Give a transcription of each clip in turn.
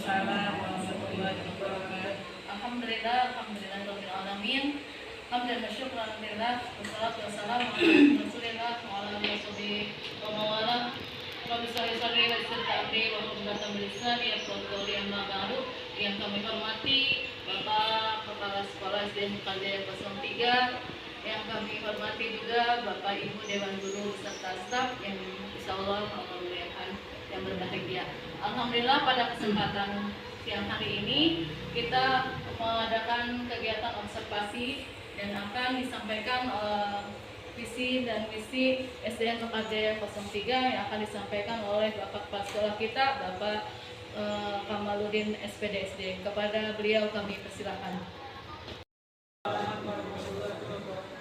Waalaikumsalam warahmatullahi wabarakatuh. Alhamdulillah, alhamdulillahirabbil alamin. Hamdan wa syukran alhamdulillah. Wassalatu wassalamu ala Rasulillah wa ala alihi wa mawala. Rabbi sholli wa yassir amri wa hlul 'uqdatam min lisani yafqahu qawli amma ba'du. Yang kami hormati Bapak Kepala Sekolah SD Mukarjaya 03, yang kami hormati juga Bapak Ibu Dewan Guru beserta staf yang insyaallah mudah-mudahan yang berbahagia. Alhamdulillah pada kesempatan siang hari ini kita mengadakan kegiatan observasi dan akan disampaikan visi dan misi SDN Mekarjaya 03 yang akan disampaikan oleh Bapak Kepala Sekolah kita, Bapak Kamaludin SPDSD. Kepada beliau kami persilakan.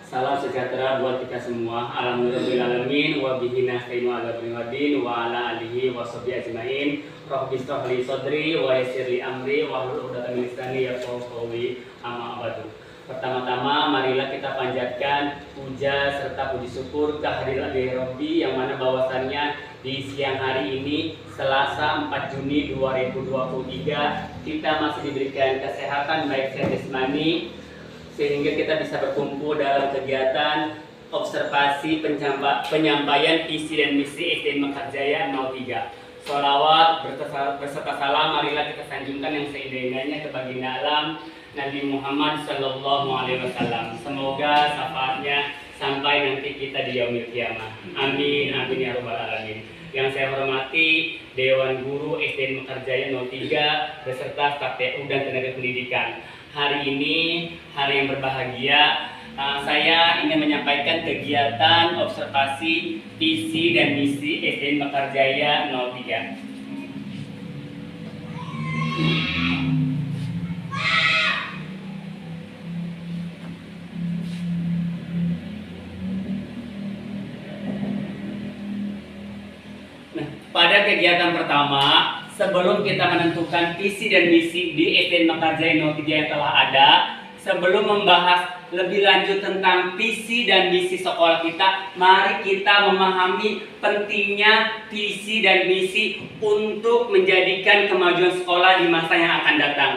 Salam sejahtera buat kita semua. Alhamdulillahirabbil wa bihi nasta'inu ala wadin wa ala alihi wa sahbihi ajmain. Rabbi shrah li sadri wa yassir li amri wa hlul 'uqdatam min lisani yafqahu qawli. Amma ba'du. Pertama-tama marilah kita panjatkan puja serta puji syukur kehadirat Rabbi yang mana bahwasannya di siang hari ini Selasa 4 Juni 2023 kita masih diberikan kesehatan baik secara jasmani sehingga kita bisa berkumpul dalam kegiatan observasi penyampaian visi dan misi SDN Mekarjaya 03. Sholawat berserta salam marilah kita sanjungkan yang seindahnya ke baginda alam Nabi Muhammad Sallallahu Alaihi Wasallam. Semoga syafaatnya sampai nanti kita di yaumil kiamah. Amin, amin ya rabbal alamin. Yang saya hormati Dewan Guru SDN Mekarjaya 03 beserta staf TU dan tenaga pendidikan. Hari ini hari yang berbahagia. Saya ingin menyampaikan kegiatan observasi visi dan misi SDN Mekarjaya 03. Pada kegiatan pertama, sebelum kita menentukan visi dan misi di SDN Mekarjaya 03 yang telah ada, sebelum membahas lebih lanjut tentang visi dan misi sekolah kita, mari kita memahami pentingnya visi dan misi untuk menjadikan kemajuan sekolah di masa yang akan datang.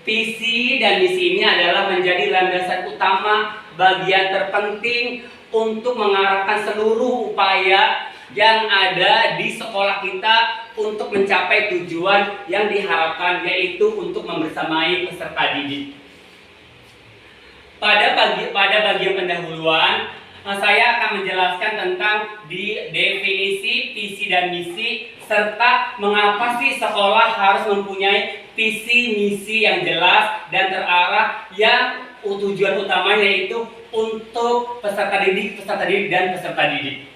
Visi dan misi ini adalah menjadi landasan utama, bagian terpenting untuk mengarahkan seluruh upaya yang ada di sekolah kita untuk mencapai tujuan yang diharapkan, yaitu untuk membersamai peserta didik. Pada bagian pendahuluan, saya akan menjelaskan tentang definisi visi dan misi serta mengapa sih sekolah harus mempunyai visi misi yang jelas dan terarah yang tujuan utamanya yaitu untuk peserta didik dan peserta didik.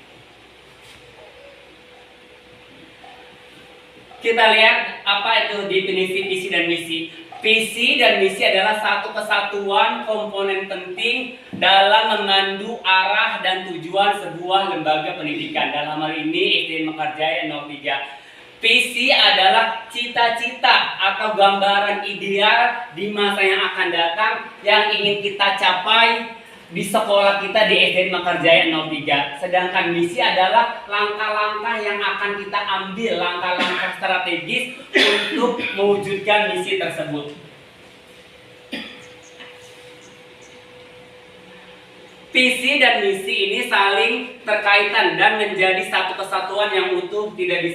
Kita lihat apa itu definisi visi dan misi. Visi dan misi adalah satu kesatuan komponen penting dalam memandu arah dan tujuan sebuah lembaga pendidikan. Dalam hal ini SDN Mekarjaya 03. Visi adalah cita-cita atau gambaran ideal di masa yang akan datang yang ingin kita capai di sekolah kita di SDN Mekarjaya 03. Sedangkan misi adalah langkah-langkah yang akan kita ambil, langkah-langkah strategis untuk mewujudkan misi tersebut. Visi dan misi ini saling terkaitan dan menjadi satu kesatuan yang utuh, tidak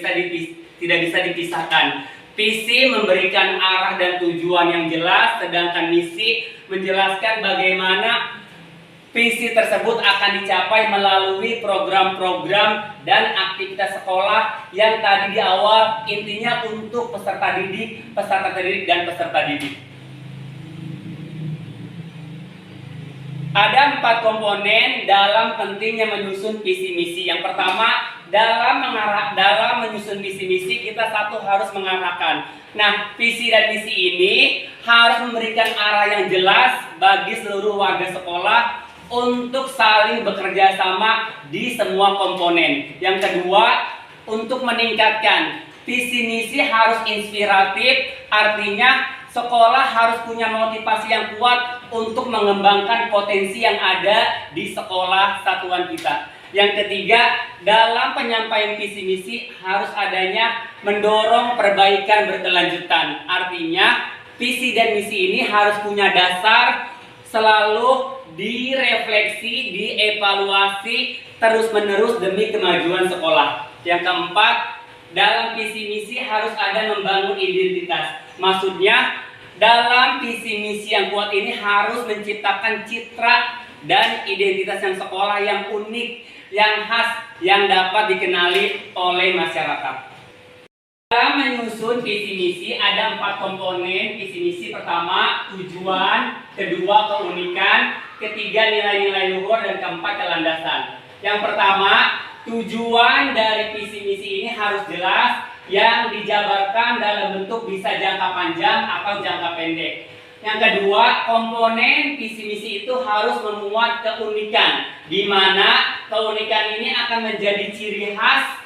bisa dipisahkan. Visi memberikan arah dan tujuan yang jelas, sedangkan misi menjelaskan bagaimana visi tersebut akan dicapai melalui program-program dan aktivitas sekolah yang tadi di awal intinya untuk peserta didik, dan peserta didik. Ada 4 komponen dalam pentingnya menyusun visi misi. Yang pertama, dalam menyusun visi misi kita harus mengarahkan. Nah, visi dan misi ini harus memberikan arah yang jelas bagi seluruh warga sekolah untuk saling bekerja sama di semua komponen. Yang kedua, untuk meningkatkan visi misi harus inspiratif, artinya sekolah harus punya motivasi yang kuat untuk mengembangkan potensi yang ada di sekolah satuan kita. Yang ketiga, dalam penyampaian visi misi harus adanya mendorong perbaikan berkelanjutan. Artinya, visi dan misi ini harus punya dasar, selalu direfleksi, dievaluasi terus-menerus demi kemajuan sekolah. Yang keempat, dalam visi misi harus ada membangun identitas. Maksudnya, dalam visi misi yang kuat ini harus menciptakan citra dan identitas yang sekolah yang unik, yang khas, yang dapat dikenali oleh masyarakat. Dalam menyusun visi misi ada 4 komponen visi misi. Pertama, tujuan, kedua, keunikan, ketiga, nilai-nilai luhur, dan keempat, kelandasan. Yang pertama, tujuan dari visi misi ini harus jelas, yang dijabarkan dalam bentuk bisa jangka panjang atau jangka pendek. Yang kedua, komponen visi misi itu harus memuat keunikan, di mana keunikan ini akan menjadi ciri khas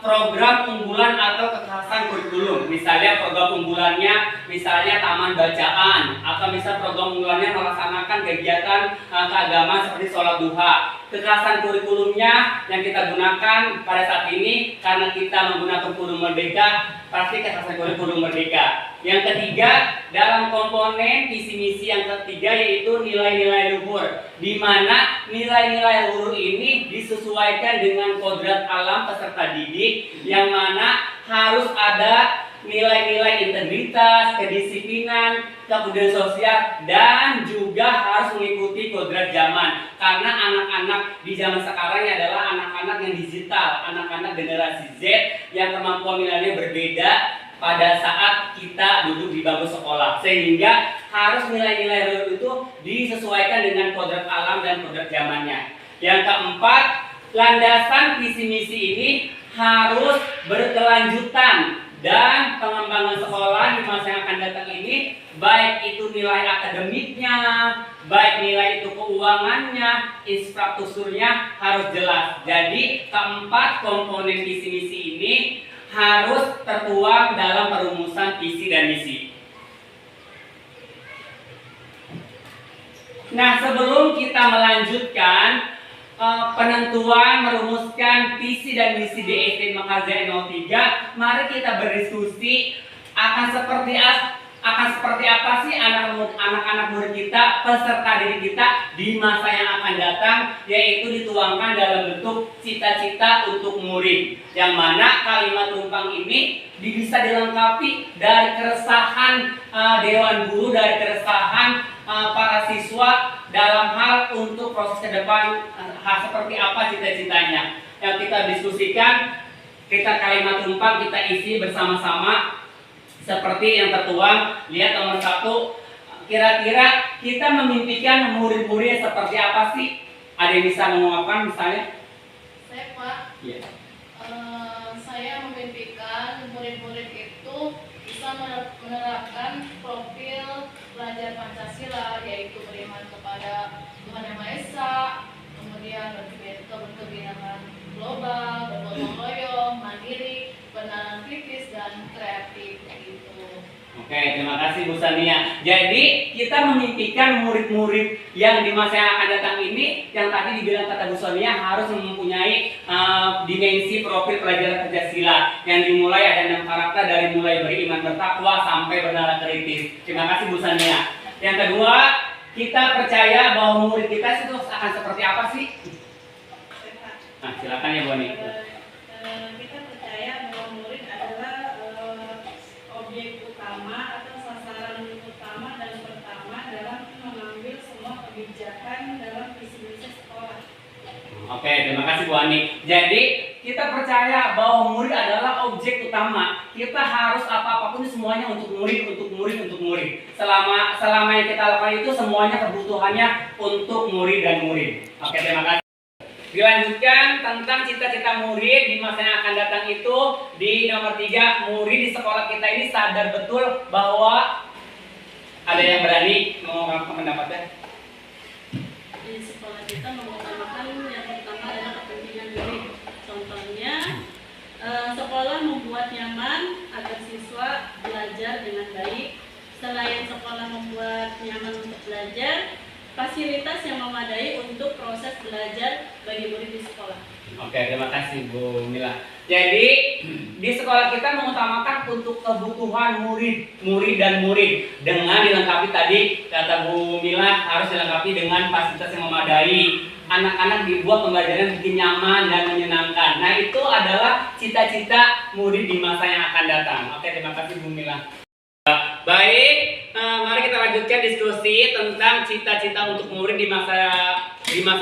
program unggulan atau kekhasan kurikulum. Misalnya program unggulannya, misalnya taman bacaan, atau misal program unggulannya melaksanakan kegiatan keagamaan seperti sholat duha. Kekhasan kurikulumnya yang kita gunakan pada saat ini karena kita menggunakan kurikulum merdeka, pasti kekhasan kurikulum merdeka. Yang ketiga, dalam komponen visi misi yang ketiga yaitu nilai-nilai luhur, di mana nilai-nilai luhur ini disesuaikan dengan kodrat alam peserta didik, yang mana harus ada nilai-nilai integritas, kedisiplinan, kepedulian sosial, dan juga harus mengikuti kodrat zaman. Karena anak-anak di zaman sekarang ini adalah anak-anak yang digital, anak-anak generasi Z yang kemampuan nilainya berbeda pada saat kita duduk di bangku sekolah, sehingga harus nilai-nilai itu disesuaikan dengan kodrat alam dan kodrat zamannya. Yang keempat, landasan visi misi ini harus berkelanjutan, dan pengembangan sekolah di masa yang akan datang ini, baik itu nilai akademiknya, baik nilai itu keuangannya, infrastrukturnya harus jelas. Jadi keempat komponen visi misi ini harus tertuang dalam perumusan visi dan misi. Nah, sebelum kita melanjutkan penentuan merumuskan visi dan misi DST Makassar 03, mari kita berdiskusi akan seperti apa sih anak-anak murid kita, peserta didik kita di masa yang akan datang, yaitu dituangkan dalam bentuk cita-cita untuk murid, yang mana kalimat tumpang ini bisa dilengkapi dari keresahan Dewan Guru, dari keresahan para siswa dalam hal untuk proses ke depan, seperti apa cita-citanya yang kita diskusikan. Kita kalimat tumpang kita isi bersama-sama seperti yang tertuang. Lihat nomor 1, kira-kira kita memimpikan murid-murid seperti apa sih? Ada yang bisa mengungkapkan misalnya? Saya, Pak. Iya. Saya memimpikan murid-murid itu bisa menerapkan profil belajar Pancasila, yaitu beriman kepada Tuhan Yang Maha Esa, kemudian berkebinekaan global, bergotong royong, mandiri, penanam kritis, dan kreatif gitu. Oke, terima kasih Bu Sania. Jadi kita memimpikan murid-murid yang di masa yang akan datang ini, yang tadi dibilang kata Bu Sania, harus mempunyai dimensi profil pelajaran Pancasila yang dimulai ada 6 karakter, dari mulai beriman bertakwa sampai bernalar kritis. Terima kasih Bu Sania. Yang kedua, kita percaya bahwa murid kita itu akan seperti apa sih? Nah, silakan ya Bu Ani. Kita percaya bahwa murid adalah objek utama atau sasaran utama dan pertama dalam mengambil semua kebijakan dalam visi misi sekolah. Oke, terima kasih Bu Ani. Jadi kita percaya bahwa murid adalah objek utama. Kita harus apapun semuanya untuk murid, untuk murid, untuk murid. Selama yang kita lakukan itu semuanya kebutuhannya untuk murid dan murid. Oke, terima kasih. Dilanjutkan tentang cita-cita murid di masa yang akan datang itu di nomor 3, murid di sekolah kita ini sadar betul bahwa ada yang berani mengungkapkan pendapatnya. Di sekolah kita mengutamakan yang pertama adalah kepentingan murid. Contohnya, sekolah membuat nyaman agar siswa belajar dengan baik. Selain sekolah membuat nyaman untuk belajar, fasilitas yang memadai untuk proses belajar bagi murid di sekolah. Oke, terima kasih Bu Mila. Jadi di sekolah kita mengutamakan untuk kebutuhan murid dan murid dengan dilengkapi tadi kata Bu Mila harus dilengkapi dengan fasilitas yang memadai. Anak-anak dibuat pembelajaran bikin nyaman dan menyenangkan. Nah itu adalah cita-cita murid di masa yang akan datang. Oke, terima kasih Bu Mila. Baik, mari kita lanjutkan diskusi tentang cita-cita untuk murid di masa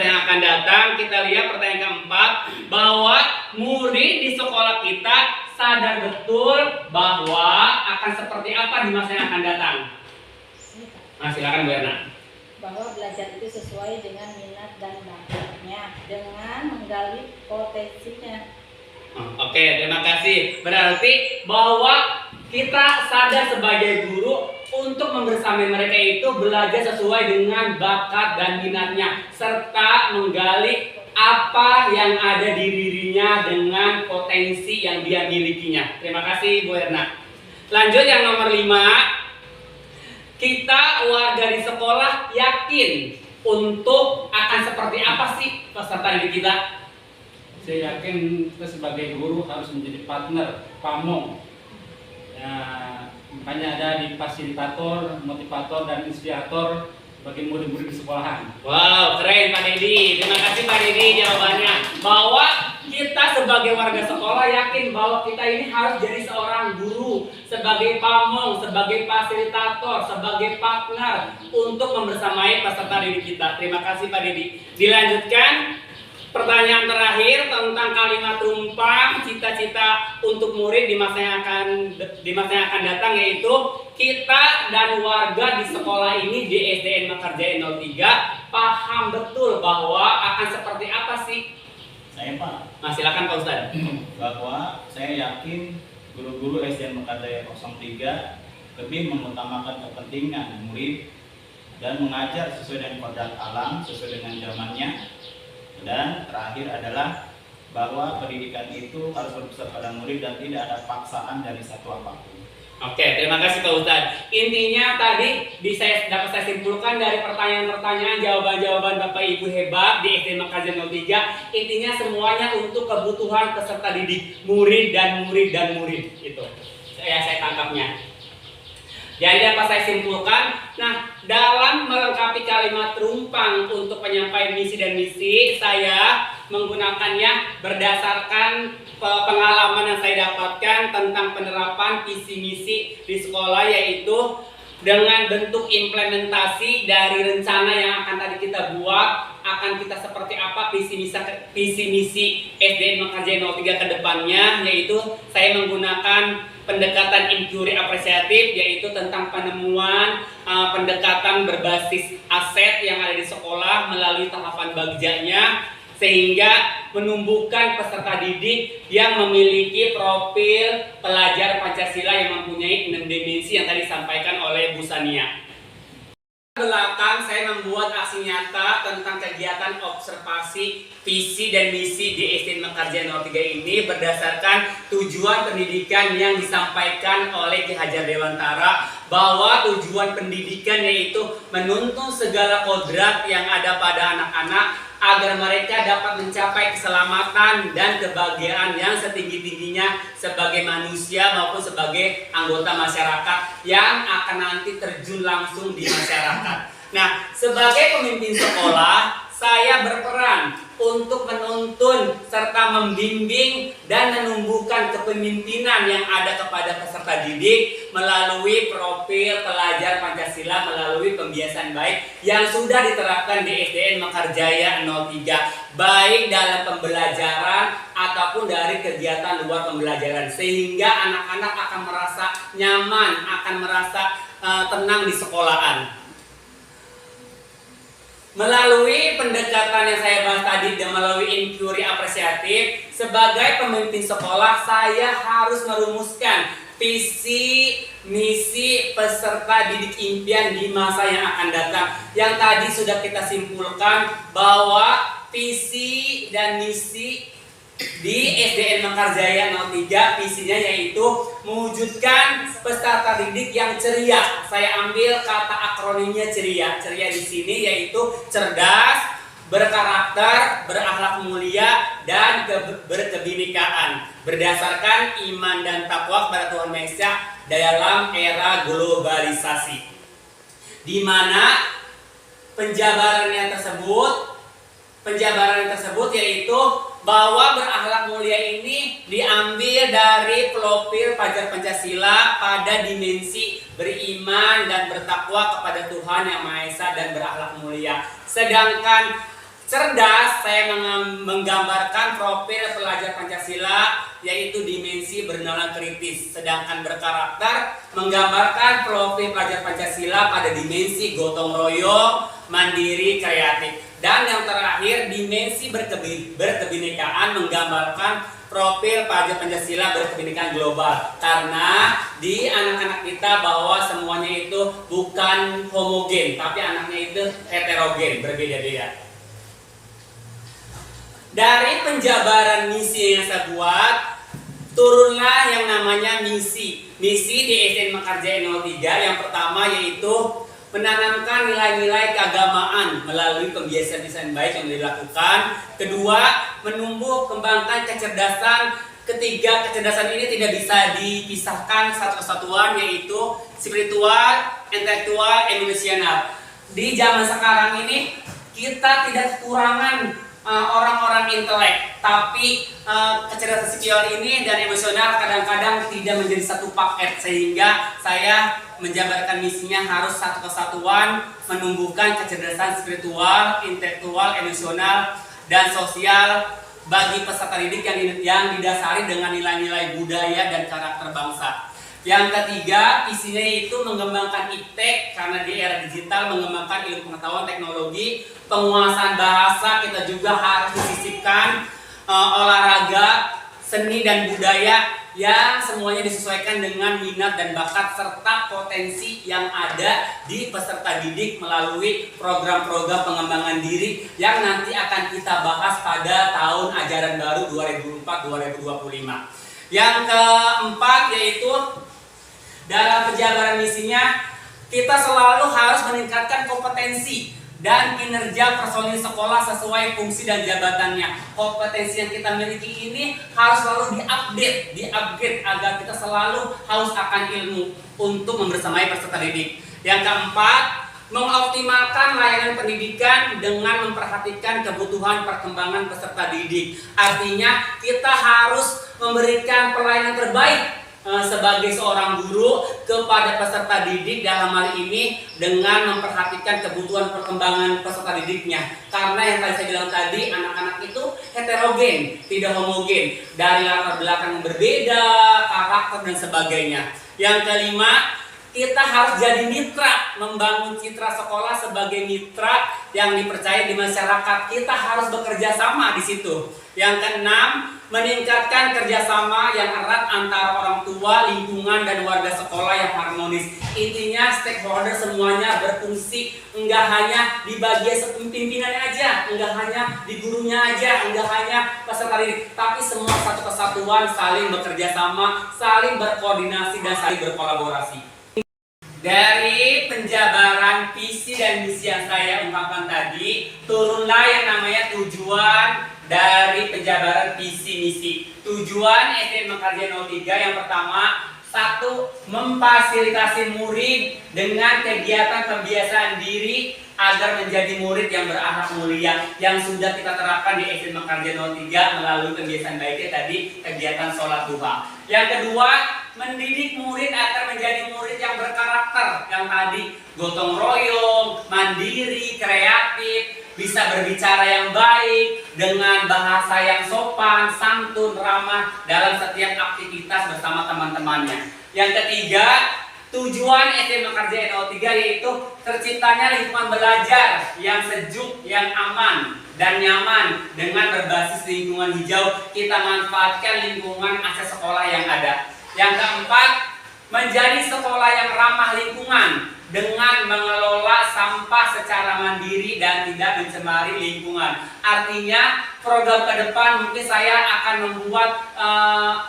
yang akan datang. Kita lihat pertanyaan keempat, bahwa murid di sekolah kita sadar betul bahwa akan seperti apa di masa yang akan datang. Nah, silakan Bu Erna. Bahwa belajar itu sesuai dengan minat dan bakatnya dengan menggali potensinya. Oke, terima kasih. Berarti bahwa kita sadar sebagai guru untuk membersamai mereka itu belajar sesuai dengan bakat dan minatnya serta menggali apa yang ada di dirinya dengan potensi yang dia milikinya. Terima kasih Bu Erna. Lanjut yang nomor 5. Kita warga di sekolah yakin untuk akan seperti apa sih peserta didik kita? Saya yakin kita sebagai guru harus menjadi partner, pamong. Ya, makanya ada di fasilitator, motivator, dan inspirator bagi murid-murid di sekolahan. Wow, keren Pak Dedi. Terima kasih Pak Dedi jawabannya. Bahwa kita sebagai warga sekolah yakin bahwa kita ini harus jadi seorang guru, sebagai pamong, sebagai fasilitator, sebagai partner untuk membersamai peserta didik kita. Terima kasih Pak Dedi. Dilanjutkan. Pertanyaan terakhir tentang kalimat tumpang cita-cita untuk murid di masa yang akan datang, yaitu kita dan warga di sekolah ini di SDN Mekarjaya 03 paham betul bahwa akan seperti apa sih? Saya Pak. Nah, silakan Pak Ustadz. Bahwa saya yakin guru-guru SDN Mekarjaya 03 lebih mengutamakan kepentingan murid dan mengajar sesuai dengan kodrat alam, sesuai dengan zamannya. Dan terakhir adalah bahwa pendidikan itu harus berpusat pada murid dan tidak ada paksaan dari satu apapun. Oke, terima kasih Pak Ustadz. Intinya tadi dapat saya simpulkan dari pertanyaan-pertanyaan, jawaban-jawaban Bapak Ibu hebat di SD Mekarjaya 03. Intinya semuanya untuk kebutuhan peserta didik, murid dan murid. Itu saya tangkapnya. Jadi dapat saya simpulkan, nah dalam melengkapi kalimat terumpang untuk penyampaian misi dan misi, saya menggunakannya berdasarkan pengalaman yang saya dapatkan tentang penerapan visi misi di sekolah, yaitu dengan bentuk implementasi dari rencana yang akan tadi kita buat, akan kita seperti apa visi misi SDN Mekarjaya 03 ke depannya, yaitu saya menggunakan pendekatan inquiry apresiatif, yaitu tentang penemuan pendekatan berbasis aset yang ada di sekolah melalui tahapan bagjanya, sehingga menumbuhkan peserta didik yang memiliki profil pelajar Pancasila yang mempunyai 6 dimensi yang tadi disampaikan oleh Bu Sania. Belakang saya membuat aksi nyata tentang kegiatan observasi visi dan misi di SDN Mekarjaya 03 ini berdasarkan tujuan pendidikan yang disampaikan oleh Ki Hajar Dewantara, bahwa tujuan pendidikan yaitu menuntun segala kodrat yang ada pada anak-anak agar mereka dapat mencapai keselamatan dan kebahagiaan yang setinggi-tingginya sebagai manusia maupun sebagai anggota masyarakat yang akan nanti terjun langsung di masyarakat. Nah, sebagai pemimpin sekolah, saya berperan untuk menuntun serta membimbing dan menumbuhkan kepemimpinan yang ada kepada peserta didik melalui profil pelajar Pancasila melalui pembiasaan baik yang sudah diterapkan di SDN Mekarjaya 03, baik dalam pembelajaran ataupun dari kegiatan luar pembelajaran, sehingga anak-anak akan merasa nyaman, akan merasa tenang di sekolahan. Melalui pendekatan yang saya bahas tadi dan melalui inquiry apresiatif, sebagai pemimpin sekolah saya harus merumuskan visi, misi peserta didik impian di masa yang akan datang. Yang tadi sudah kita simpulkan bahwa visi dan misi di SDN Mekarjaya 03 visinya yaitu mewujudkan peserta didik yang ceria. Saya ambil kata akronimnya ceria. Ceria di sini yaitu cerdas, berkarakter, berakhlak mulia, dan berkebinekaan berdasarkan iman dan takwa kepada Tuhan Maha Esa dalam era globalisasi, di mana penjabaran tersebut yaitu bahwa berakhlak mulia ini diambil dari profil pelajar Pancasila pada dimensi beriman dan bertakwa kepada Tuhan Yang Maha Esa dan berakhlak mulia. Sedangkan cerdas, saya menggambarkan profil pelajar Pancasila yaitu dimensi bernalar kritis. Sedangkan berkarakter menggambarkan profil pelajar Pancasila pada dimensi gotong royong, mandiri, kreatif. Dan yang terakhir, dimensi berkebinekaan menggambarkan profil pelajar Pancasila berkebinekaan global. Karena di anak-anak kita bahwa semuanya itu bukan homogen, tapi anaknya itu heterogen, berbeda-beda. Dari penjabaran misi yang saya buat, turunlah yang namanya misi. Misi di SDN Mekarjaya 03 yang pertama yaitu menanamkan nilai-nilai keagamaan melalui kebiasaan-kebiasaan baik yang dilakukan. Kedua, menumbuh kembangkan kecerdasan. Ketiga, kecerdasan ini tidak bisa dipisahkan satu kesatuan yaitu spiritual, intelektual, emosional. Di zaman sekarang ini kita tidak kekurangan orang-orang intelek, tapi kecerdasan spiritual ini dan emosional kadang-kadang tidak menjadi satu paket, sehingga saya menjabarkan misinya harus satu kesatuan, menumbuhkan kecerdasan spiritual, intelektual, emosional, dan sosial bagi peserta didik yang didasari dengan nilai-nilai budaya dan karakter bangsa. Yang ketiga, visinya itu mengembangkan iptek karena di era digital, mengembangkan ilmu pengetahuan teknologi, penguasaan bahasa. Kita juga harus disisipkan olahraga, seni dan budaya yang semuanya disesuaikan dengan minat dan bakat serta potensi yang ada di peserta didik melalui program-program pengembangan diri yang nanti akan kita bahas pada tahun ajaran baru 2024-2025. Yang keempat yaitu dalam penjabaran misinya, kita selalu harus meningkatkan kompetensi dan kinerja personil sekolah sesuai fungsi dan jabatannya. Kompetensi yang kita miliki ini harus selalu di-upgrade agar kita selalu haus akan ilmu untuk membersamai peserta didik. Yang keempat, mengoptimalkan layanan pendidikan dengan memperhatikan kebutuhan perkembangan peserta didik. Artinya kita harus memberikan pelayanan terbaik sebagai seorang guru kepada peserta didik dalam hal ini dengan memperhatikan kebutuhan perkembangan peserta didiknya. Karena yang tadi saya bilang tadi, anak-anak itu heterogen, tidak homogen, dari latar belakang yang berbeda, karakter dan sebagainya. Yang kelima, kita harus jadi mitra, membangun citra sekolah sebagai mitra yang dipercaya di masyarakat. Kita harus bekerja sama di situ. Yang keenam, meningkatkan kerjasama yang erat antara orang tua, lingkungan, dan warga sekolah yang harmonis. Intinya stakeholder semuanya berfungsi, enggak hanya di bagian pimpinannya aja, enggak hanya di gurunya aja, enggak hanya peserta didik, tapi semua satu kesatuan saling bekerja sama, saling berkoordinasi, dan saling berkolaborasi. Dari penjabaran visi dan misi yang saya ungkapkan tadi, turunlah yang namanya tujuan dari penjabaran visi misi. Tujuan SDN Mekarjaya 03 yang pertama, satu, memfasilitasi murid dengan kegiatan pembiasaan diri agar menjadi murid yang berakhlak mulia yang sudah kita terapkan di SDN Mekarjaya 03 melalui kebiasaan baiknya tadi, kegiatan sholat duha. Yang kedua, mendidik murid agar menjadi murid yang berkarakter yang tadi, gotong royong, mandiri, kreatif, bisa berbicara yang baik dengan bahasa yang sopan, santun, ramah dalam setiap aktivitas bersama teman-temannya. Yang ketiga, tujuan SDN Mekarjaya 03 yaitu terciptanya lingkungan belajar yang sejuk, yang aman dan nyaman dengan berbasis lingkungan hijau. Kita manfaatkan lingkungan akses sekolah yang ada. Yang keempat, menjadi sekolah yang ramah lingkungan dengan mengelola sampah secara mandiri dan tidak mencemari lingkungan. Artinya program ke depan mungkin saya akan membuat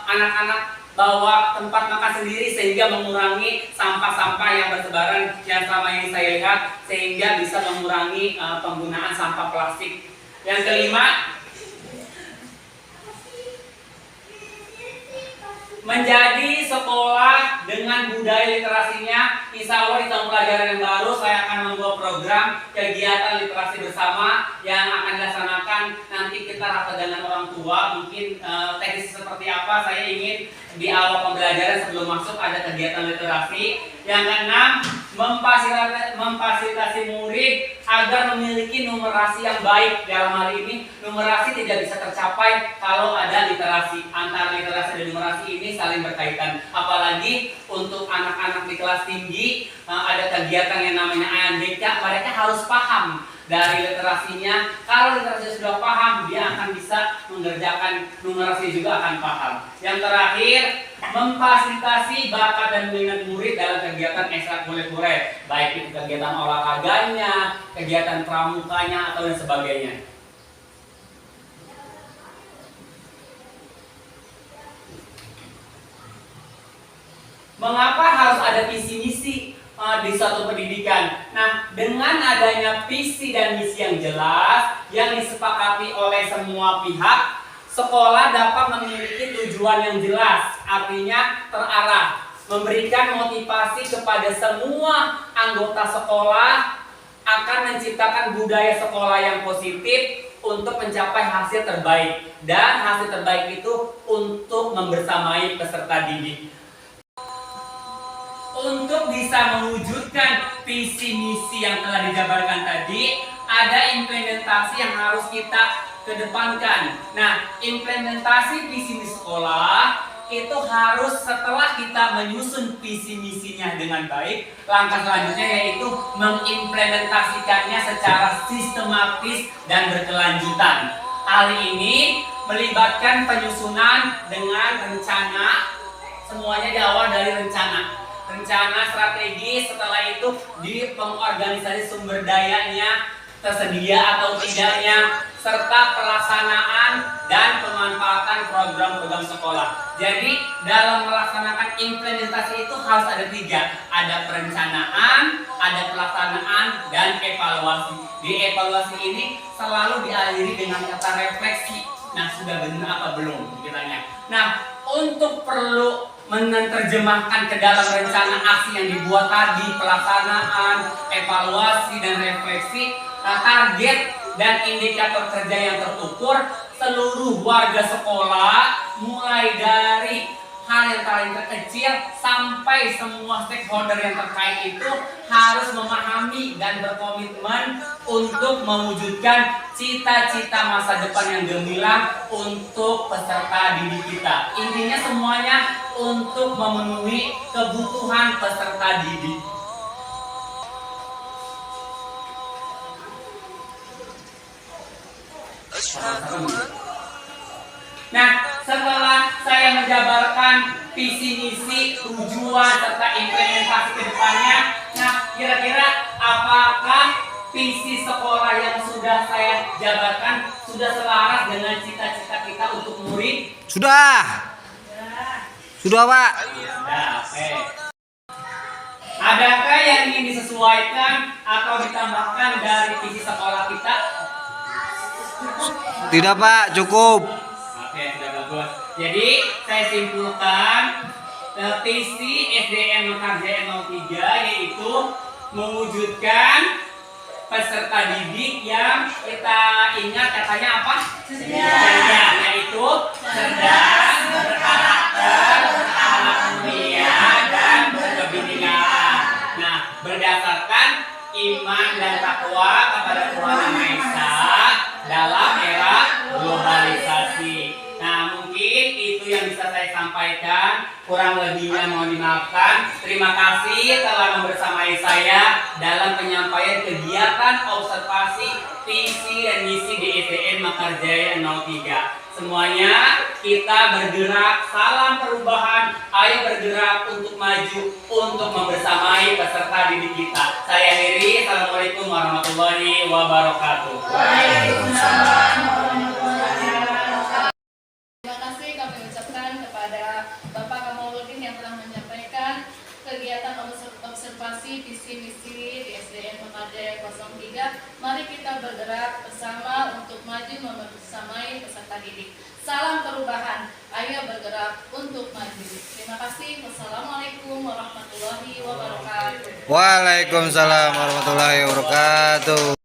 anak-anak bawa tempat makan sendiri sehingga mengurangi sampah-sampah yang bertebaran yang selama ini saya lihat, sehingga bisa mengurangi penggunaan sampah plastik. Yang kelima, menjadi sekolah dengan budaya literasinya. Insya Allah di tahun pelajaran yang baru saya akan membawa program kegiatan literasi bersama yang akan dilaksanakan. Nanti kita rapat dengan orang tua, mungkin teknis seperti apa. Saya ingin di awal pembelajaran sebelum masuk ada kegiatan literasi. Yang keenam, memfasilitasi murid agar memiliki numerasi yang baik. Dalam hal ini, numerasi tidak bisa tercapai kalau ada literasi. Antara literasi dan numerasi ini saling berkaitan. Apalagi untuk anak-anak di kelas tinggi, ada kegiatan yang namanya ANBK, mereka harus paham dari literasinya. Kalau literasi sudah paham, dia akan bisa mengerjakan numerasi juga akan paham. Yang terakhir, memfasilitasi bakat dan minat murid dalam kegiatan ekstrakurikuler, baik itu kegiatan olahraganya, kegiatan pramukanya, atau dan sebagainya. Mengapa harus ada visi misi di suatu pendidikan? Nah, dengan adanya visi dan misi yang jelas yang disepakati oleh semua pihak, sekolah dapat memiliki tujuan yang jelas, artinya terarah, memberikan motivasi kepada semua anggota sekolah akan menciptakan budaya sekolah yang positif untuk mencapai hasil terbaik, dan hasil terbaik itu untuk membersamai peserta didik. Untuk bisa mewujudkan visi misi yang telah dijabarkan tadi, ada implementasi yang harus kita kedepankan. Nah, implementasi visi misi sekolah itu harus setelah kita menyusun visi misinya dengan baik, langkah selanjutnya yaitu mengimplementasikannya secara sistematis dan berkelanjutan. Hal ini melibatkan penyusunan dengan rencana, semuanya diawal dari rencana strategis, setelah itu di pengorganisasi sumber dayanya tersedia atau tidaknya, serta pelaksanaan dan pemanfaatan program-program sekolah. Jadi dalam melaksanakan implementasi itu harus ada 3, ada perencanaan, ada pelaksanaan, dan evaluasi. Di evaluasi ini selalu diakhiri dengan kata refleksi. Nah, sudah benar apa belum kiranya. Nah, untuk perlu menerjemahkan ke dalam rencana aksi yang dibuat tadi, pelaksanaan, evaluasi, dan refleksi, target dan indikator kerja yang terukur, seluruh warga sekolah mulai dari hal yang paling terkecil sampai semua stakeholder yang terkait itu harus memahami dan berkomitmen untuk mewujudkan cita-cita masa depan yang gemilang untuk peserta didik kita. Intinya semuanya untuk memenuhi kebutuhan peserta didik. Nah, setelah saya menjabarkan visi misi, tujuan, serta implementasi ke depannya, nah kira-kira apakah visi sekolah yang sudah saya jabarkan sudah selaras dengan cita-cita kita untuk murid? Sudah. Sudah, Pak. Sudah, oke. Adakah yang ingin disesuaikan atau ditambahkan dari visi sekolah kita? Tidak, Pak, cukup. Oke, sudah bagus. Jadi saya simpulkan visi SDN Mekarjaya 03 yaitu mewujudkan peserta didik yang kita ingat katanya apa? Cerdas, yaitu cerdas, berkarakter, berakhlak mulia, dan berkebinekaan. Nah, berdasarkan iman dan takwa kepada Tuhan Yang Maha Esa dalam era globalisasi. Nah, mungkin itu yang bisa saya sampaikan. Kurang lebihnya mohon dimaafkan. Terima kasih telah membersamai saya dalam penyampaian kegiatan observasi visi dan misi di SDN Mekarjaya 03. Semuanya kita bergerak, salam perubahan, ayo bergerak untuk maju, untuk membersamai peserta didik kita. Saya akhiri, Assalamualaikum warahmatullahi wabarakatuh. Waalaikumsalam warahmatullahi wabarakatuh. Terima kasih kami ucapkan kepada Bapak kegiatan observasi visi misi di SDN Mekadeh 03. Mari kita bergerak bersama untuk maju membersamai peserta didik. Salam perubahan, ayo bergerak untuk maju. Terima kasih. Wassalamualaikum warahmatullahi wabarakatuh. Waalaikumsalam warahmatullahi wabarakatuh.